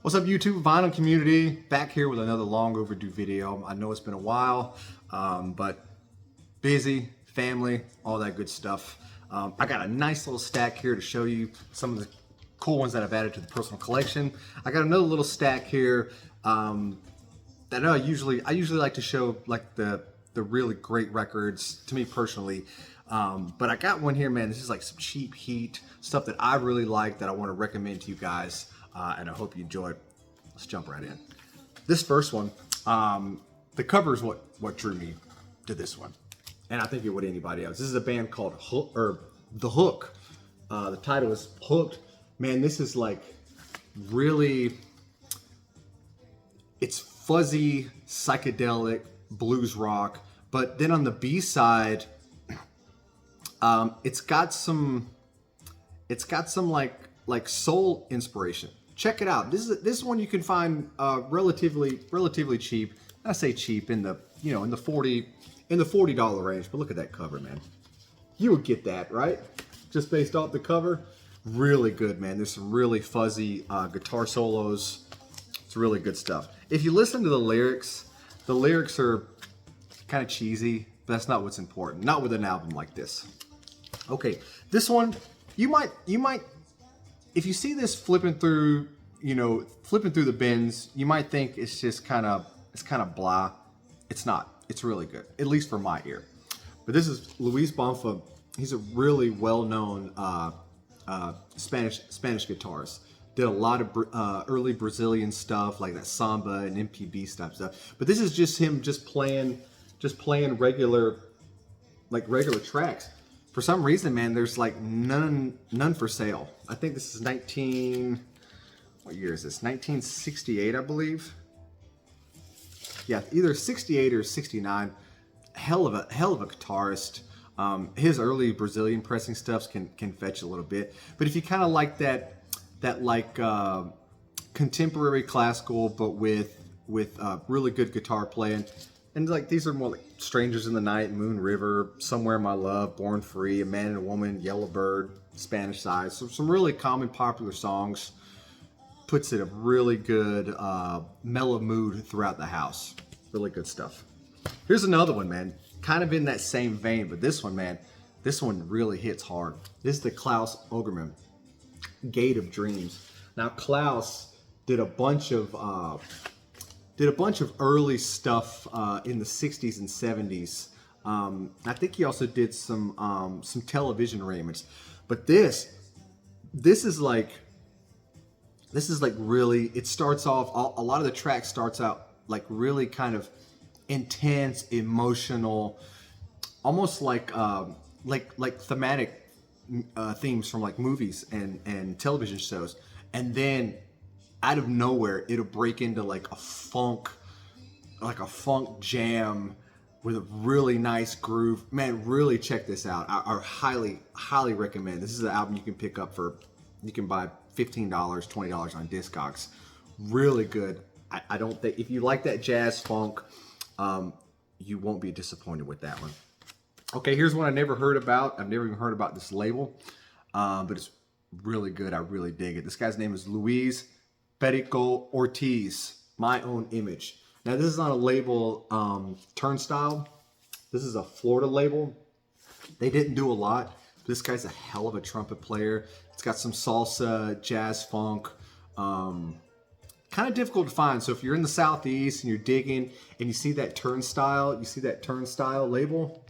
What's up, YouTube vinyl community? Back here with another long overdue video. I know it's been a while, but busy, family, all that good stuff. I got a nice little stack here to show you some of the cool ones that I've added to the personal collection. I got another little stack here that I usually like to show like the really great records to me personally. But I got one here, man. This is like some cheap Heat stuff that I really like that I want to recommend to you guys. And I hope you enjoy it. Let's jump right in. This first one, the cover is what drew me to this one, and I think it would anybody else. This is a band called The Hook. The title is Hooked. Man, this is like really, it's fuzzy, psychedelic blues rock. But then on the B side, it's got some like soul inspiration. Check it out. This one you can find relatively cheap. I say cheap in the in the $40 range. But look at that cover, man. You would get that, right? Just based off the cover. Really good, man. There's some really fuzzy guitar solos. It's really good stuff. If you listen to the lyrics are kind of cheesy, but that's not what's important. Not with an album like this. Okay, this one you might. If you see this flipping through the bins, you might think it's just kind of blah. It's not. It's really good, at least for my ear. But this is Luis Bonfa. He's a really well-known Spanish guitarist. Did a lot of early Brazilian stuff like that samba and MPB stuff. But this is just him playing regular tracks. For some reason, man, there's like none for sale. I think this is what year is this? 1968, I believe. Yeah, either 68 or 69. Hell of a guitarist. His early Brazilian pressing stuffs can fetch a little bit. But if you kind of like that contemporary classical, but with really good guitar playing. And like these are more like Strangers in the Night, Moon River, Somewhere My Love, Born Free, A Man and a Woman, Yellow Bird, Spanish Side. So some really common popular songs. Puts it a really good mellow mood throughout the house. Really good stuff. Here's another one, man. Kind of in that same vein, but this one, man, this one really hits hard. This is the Klaus Ogreman, Gate of Dreams. Now Klaus did a bunch of early stuff in the 60s and 70s. I think he also did some television arrangements. But this is like really, it starts off, a lot of the tracks starts out like really kind of intense, emotional, almost like thematic themes from like movies and television shows. And then out of nowhere, it'll break into like a funk jam with a really nice groove. Man, really check this out. I highly recommend. This is an album you can pick up you can buy $15, $20 on Discogs. Really good. I don't think, if you like that jazz funk, you won't be disappointed with that one. Okay, here's one I never heard about. I've never even heard about this label, but it's really good. I really dig it. This guy's name is Luis Perico Ortiz, My Own Image. Now this is on a label, Turnstyle. This is a Florida label. They didn't do a lot. This guy's a hell of a trumpet player. It's got some salsa, jazz, funk. Kind of difficult to find. So if you're in the Southeast and you're digging and you see that Turnstyle, label,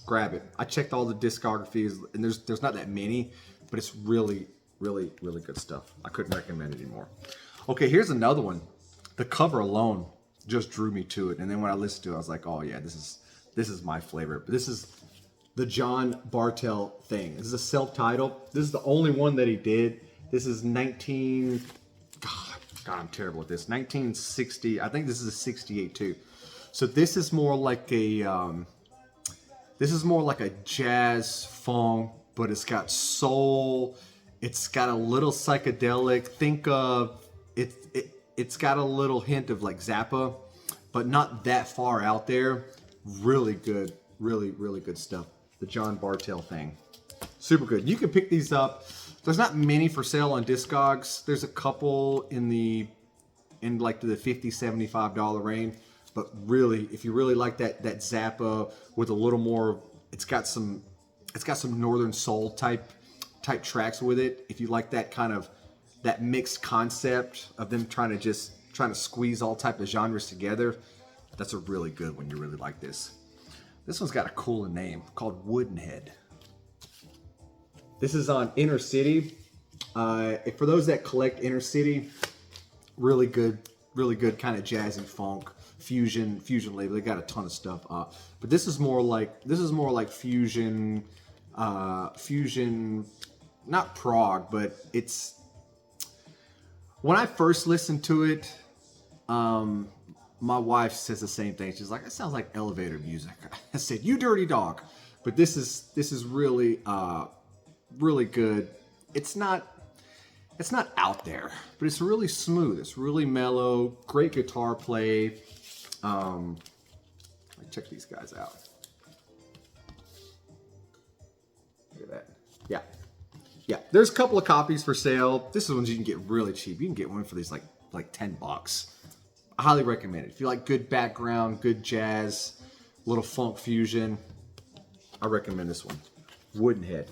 grab it. I checked all the discographies and there's not that many, but it's really good stuff. I couldn't recommend it anymore. Okay, here's another one. The cover alone just drew me to it, and then when I listened to it, I was like, oh yeah, this is my flavor. But this is the John Bartell thing. This is a self-titled. This is the only one that he did. This is God, I'm terrible at this. 1960. I think this is a 68 too. So this is more like a jazz funk, but it's got soul. It's got a little psychedelic. Think of it. It's got a little hint of like Zappa, but not that far out there. Really good, really good stuff. The John Bartell thing, super good. You can pick these up. There's not many for sale on Discogs. There's a couple in the in like the $50, $75 range. But really, if you really like that Zappa with a little more, it's got some Northern Soul type tracks with it. If you like that kind of that mixed concept of them trying to squeeze all type of genres together, that's a really good one. You really like this. This one's got a cooler name called Woodenhead. This is on Inner City. For those that collect Inner City, really good kind of jazzy funk fusion label. They got a ton of stuff up, but this is more like fusion, not prog, but it's. When I first listened to it, my wife says the same thing. She's like, "It sounds like elevator music." I said, "You dirty dog," but this is really really good. It's not out there, but it's really smooth. It's really mellow. Great guitar play. Check these guys out. Look at that. Yeah. There's a couple of copies for sale. This is ones you can get really cheap. You can get one for these like $10. I highly recommend it. If you like good background, good jazz, little funk fusion, I recommend this one. Woodenhead.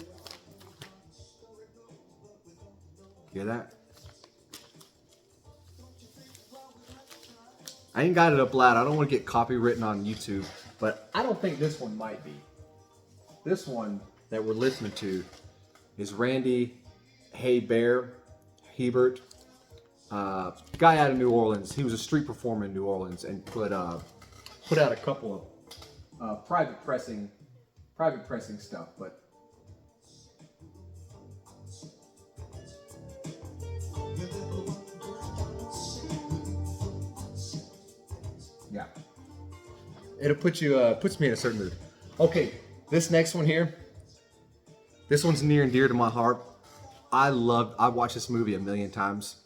Hear that? I ain't got it up loud. I don't want to get copywritten on YouTube, but I don't think this one might be. This one that we're listening to is Randy Heert, guy out of New Orleans. He was a street performer in New Orleans and put out a couple of private pressing stuff, but. Yeah, it'll puts me in a certain mood. Okay, this next one here, this one's near and dear to my heart. I watched this movie a million times.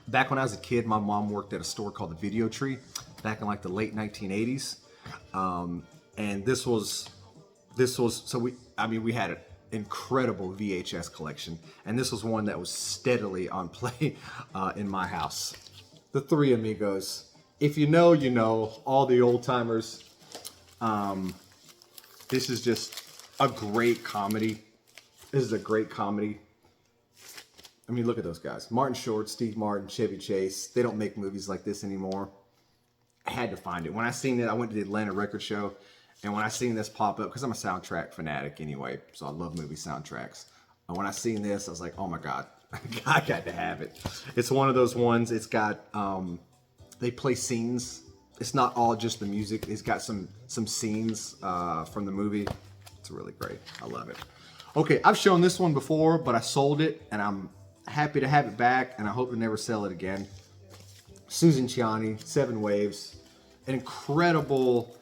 Back when I was a kid, my mom worked at a store called the Video Tree, back in like the late 1980s, and this was so we had an incredible VHS collection, and this was one that was steadily on play in my house. The Three Amigos. If you know, you know. All the old timers. This is just a great comedy. This is a great comedy. I mean, look at those guys. Martin Short, Steve Martin, Chevy Chase. They don't make movies like this anymore. I had to find it. When I seen it, I went to the Atlanta Record Show. And when I seen this pop up, because I'm a soundtrack fanatic anyway, so I love movie soundtracks. And when I seen this, I was like, oh my God, I got to have it. It's one of those ones. It's got... they play scenes. It's not all just the music. It's got some scenes from the movie. It's really great. I love it. Okay, I've shown this one before, but I sold it, and I'm happy to have it back, and I hope to never sell it again. Susan Ciani, Seven Waves, an incredible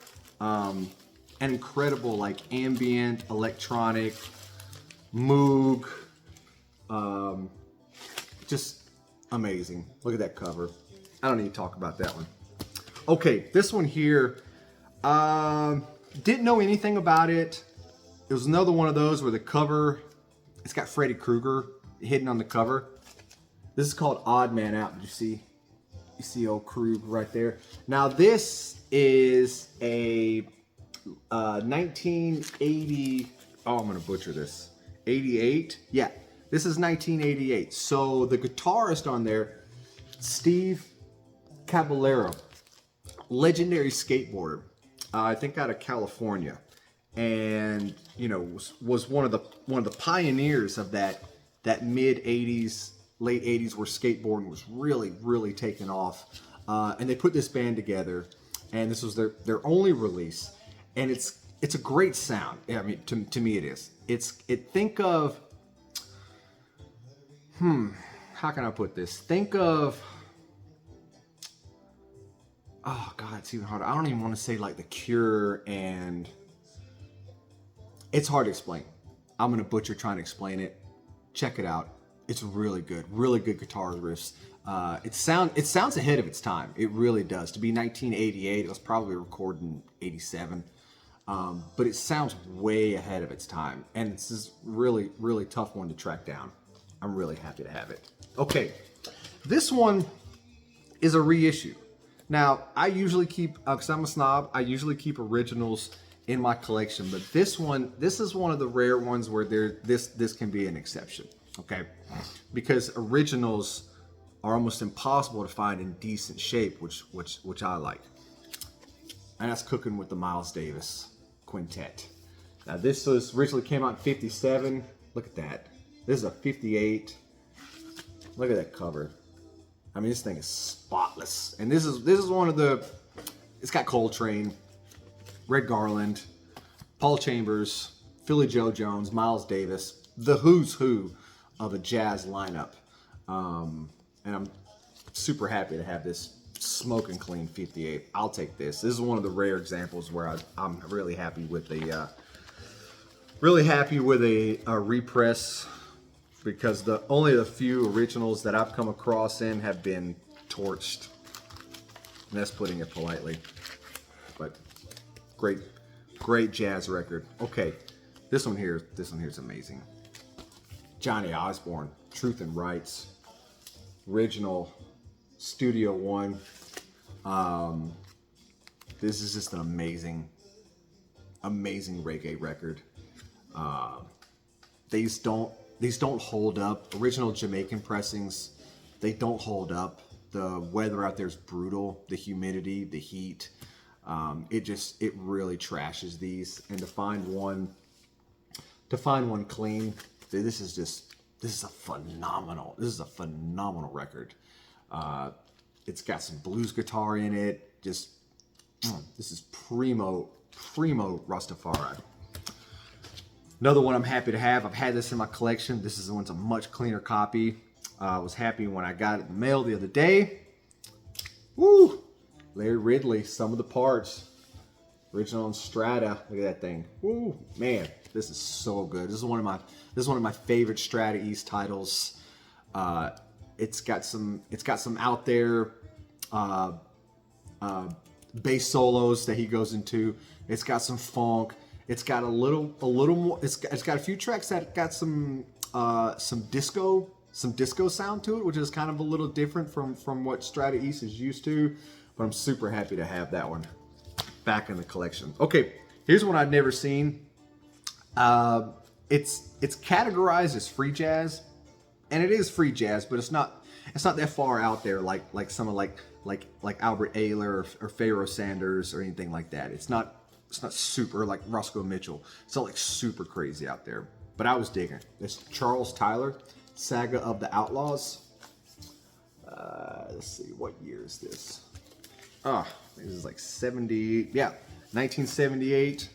like ambient electronic Moog, just amazing. Look at that cover. I don't need to talk about that one. Okay, this one here, didn't know anything about it. It was another one of those where the cover, it's got Freddy Krueger hidden on the cover. This is called Odd Man Out. Did you see? You see old Krug right there. Now this is a 1980, oh, I'm gonna butcher this. 88? Yeah, this is 1988. So the guitarist on there, Steve Caballero, legendary skateboarder, I think out of California, and you know was one of the pioneers of that mid 80s, late 80s where skateboarding was really taking off, and they put this band together, and this was their only release, and it's a great sound. I mean, to me it is. Think of how can I put this? Think of, oh God, it's even harder. I don't even want to say like The Cure, and it's hard to explain. I'm gonna butcher trying to explain it. Check it out. It's really good guitar riffs. It sounds ahead of its time. It really does. To be 1988, it was probably recorded in 87, but it sounds way ahead of its time, and it's this really tough one to track down. I'm really happy to have it. Okay, this one is a reissue. Now, I usually keep, because I'm a snob, I usually keep originals in my collection, but this is one of the rare ones where this can be an exception, okay? Because originals are almost impossible to find in decent shape, which I like. And that's Cooking with the Miles Davis Quintet. Now this originally came out in 57. Look at that. This is a 58. Look at that cover. I mean, this thing is spotless. And this is one of the, it's got Coltrane, Red Garland, Paul Chambers, Philly Joe Jones, Miles Davis, the who's who of a jazz lineup. And I'm super happy to have this smoking clean 58. I'll take this. This is one of the rare examples where I'm really happy with a repress, because only the few originals that I've come across in have been torched. And that's putting it politely. But great jazz record. Okay, this one here is amazing. Johnny Osborne, Truth and Rights, original Studio One. This is just an amazing reggae record. These don't hold up. Original Jamaican pressings, they don't hold up. The weather out there is brutal. The humidity, the heat, it really trashes these. And to find one clean, this is a phenomenal record. It's got some blues guitar in it. This is primo Rastafari. Another one I'm happy to have. I've had this in my collection. This is a much cleaner copy. I was happy when I got it in the mail the other day. Woo! Larry Ridley, Some of the Parts. Original on Strata. Look at that thing. Woo! Man, this is so good. This is one of my favorite Strata East titles. It's got some out there bass solos that he goes into. It's got some funk. It's got a little more. It's got a few tracks that got some disco sound to it, which is kind of a little different from what Strata East is used to. But I'm super happy to have that one back in the collection. Okay, here's one I've never seen. It's categorized as free jazz, and it is free jazz, but it's not that far out there like some of like Albert Ayler or Pharoah Sanders or anything like that. It's not super like Roscoe Mitchell. It's not like super crazy out there. But I was digging. It's Charles Tyler, Saga of the Outlaws. Let's see, what year is this? This is like 1978.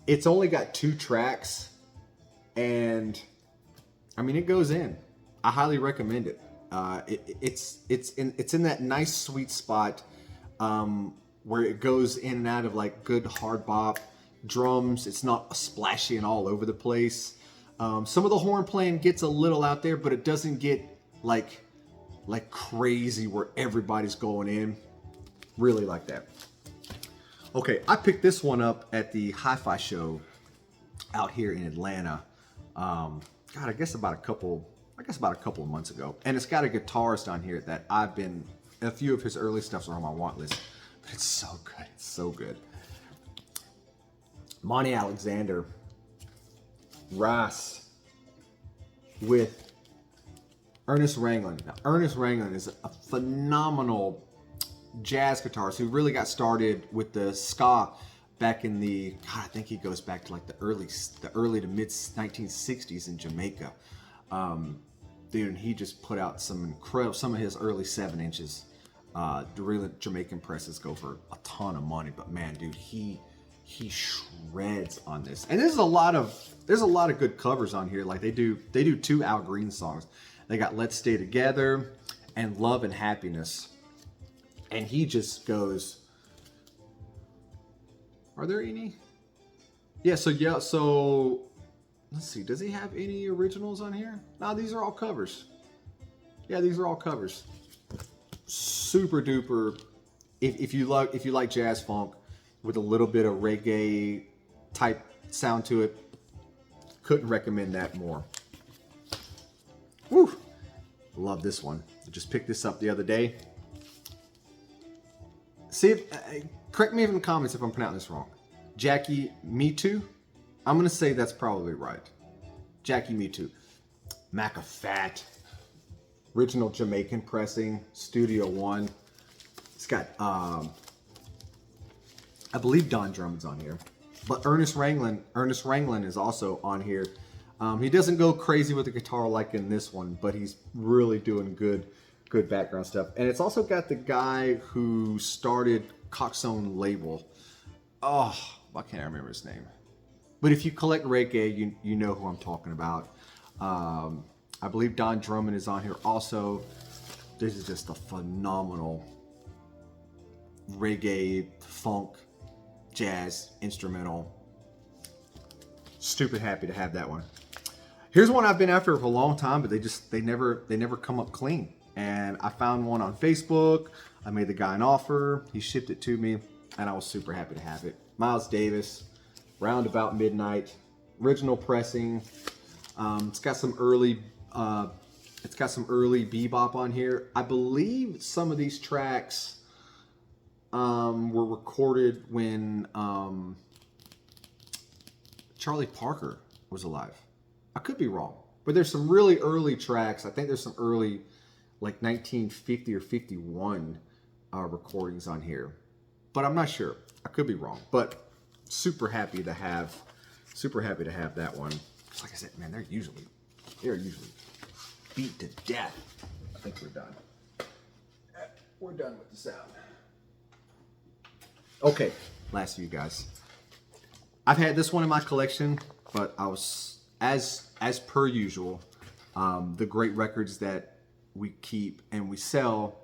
It's only got 2 tracks, and I mean, it goes in. I highly recommend it. It's in that nice sweet spot where it goes in and out of like good hard bop drums. It's not splashy and all over the place. Some of the horn playing gets a little out there, but it doesn't get like crazy where everybody's going in. Really like that. Okay, I picked this one up at the Hi-Fi show out here in Atlanta. I guess about a couple of months ago. And it's got a guitarist on here that a few of his early stuffs are on my want list. But it's so good. It's so good. Monty Alexander, Rass with Ernest Ranglin. Now, Ernest Ranglin is a phenomenal jazz guitarist who really got started with the ska back in I think he goes back to like the early to mid 1960s in Jamaica. Dude, and he just put out some of his early 7-inches. The real Jamaican presses go for a ton of money, but man, dude, he shreds on this. And there's a lot of good covers on here. Like they do 2 Al Green songs. They got Let's Stay Together and Love and Happiness. And he just goes, are there any? Yeah, so let's see, does he have any originals on here? No, these are all covers. Yeah, these are all covers. Super duper. If you like jazz funk with a little bit of reggae type sound to it, couldn't recommend that more. Woo! Love this one. I just picked this up the other day. See, correct me in the comments if I'm pronouncing this wrong. Jackie Me Too? I'm going to say that's probably right. Jackie Me Too. Macafat. Original Jamaican pressing. Studio One. It's got, I believe Don Drummond's on here. But Ernest Ranglin is also on here. He doesn't go crazy with the guitar like in this one, but he's really doing good background stuff. And it's also got the guy who started Coxsone label. Oh, I can't remember his name. But if you collect reggae, you know who I'm talking about. I believe Don Drummond is on here also. This is just a phenomenal reggae, funk, jazz, instrumental. Stupid happy to have that one. Here's one I've been after for a long time, but they never come up clean. And I found one on Facebook. I made the guy an offer. He shipped it to me, and I was super happy to have it. Miles Davis, Round About Midnight, original pressing. It's got some early bebop on here. I believe some of these tracks were recorded when Charlie Parker was alive. I could be wrong, but there's some really early tracks. I think there's some early, like 1950 or 51 recordings on here, but I'm not sure. I could be wrong, but super happy to have that one. Like I said, man, they're usually beat to death. I think we're done. We're done with the sound. Okay, last few guys. I've had this one in my collection, but I was as per usual, the great records that we keep and we sell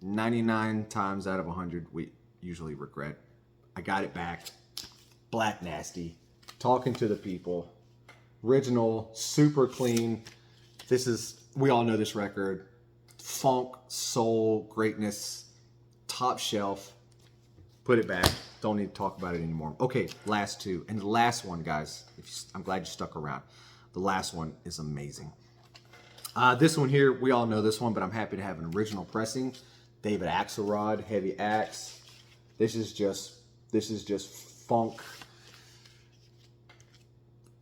99 times out of 100 we usually regret. I got it back. Black Nasty, Talking to the People, original, super clean. We all know this record. Funk, soul, greatness, top shelf. Put it back. Don't need to talk about it anymore. Okay, last two. And the last one, guys, I'm glad you stuck around. The last one is amazing. This one here, we all know this one, but I'm happy to have an original pressing. David Axelrod, Heavy Axe. This is just funk.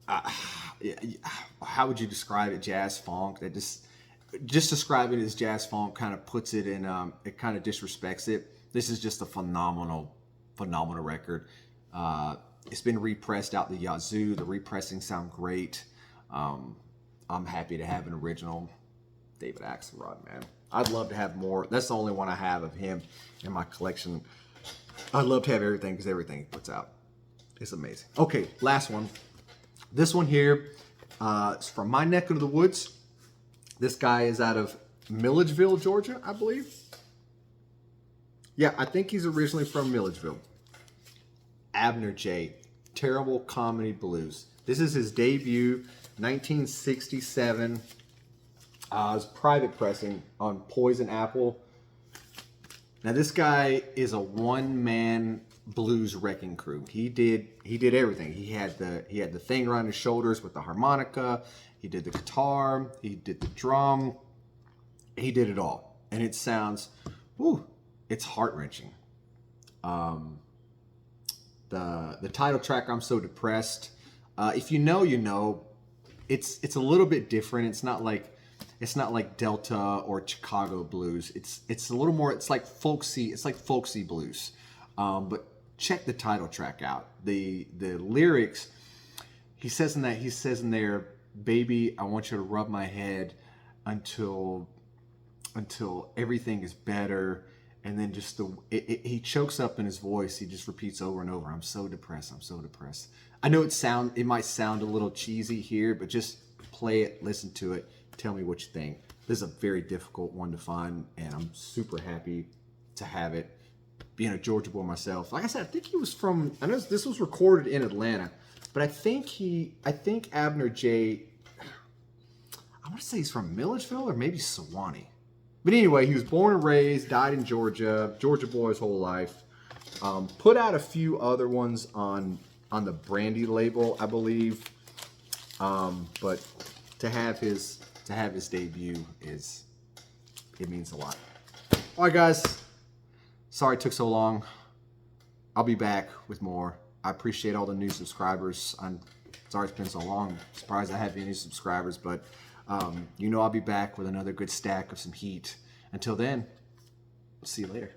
How would you describe it? Jazz funk. That just describe it as jazz funk kind of puts it in. It kind of disrespects it. This is just a phenomenal record. It's been repressed out the yazoo. The repressing sound great. I'm happy to have an original David Axelrod, man. I'd love to have more. That's the only one I have of him in my collection. I'd love to have everything because everything he puts out is amazing. Okay, last one. This one here is from my neck of the woods. This guy is out of Milledgeville, Georgia, I believe. Yeah, I think he's originally from Milledgeville. Abner J. Terrible Comedy Blues. This is his debut, 1967. His private pressing on Poison Apple. Now this guy is a one-man blues wrecking crew. He did everything. He had the thing around his shoulders with the harmonica. He did the guitar. He did the drum. He did it all, and it sounds, whew, it's heart-wrenching. The title track, I'm So Depressed. If you know, you know. It's a little bit different. It's not like Delta or Chicago blues. It's a little more. It's like folksy. It's like folksy blues. But check the title track out. The lyrics. He says in there, baby, I want you to rub my head until everything is better. And then just he chokes up in his voice. He just repeats over and over, I'm so depressed. I'm so depressed. I know it might sound a little cheesy here, but just play it, listen to it, tell me what you think. This is a very difficult one to find, and I'm super happy to have it. Being a Georgia boy myself, like I said, I think he was from. I know this was recorded in Atlanta, but I think Abner J. I want to say he's from Milledgeville or maybe Sewanee. But anyway, he was born and raised, died in Georgia boy his whole life. Put out a few other ones on the Brandy label, I believe. But to have his to have his debut it means a lot. All right, guys. Sorry it took so long. I'll be back with more. I appreciate all the new subscribers. I'm sorry it's been so long. I'm surprised I have any subscribers, but you know I'll be back with another good stack of some heat. Until then, see you later.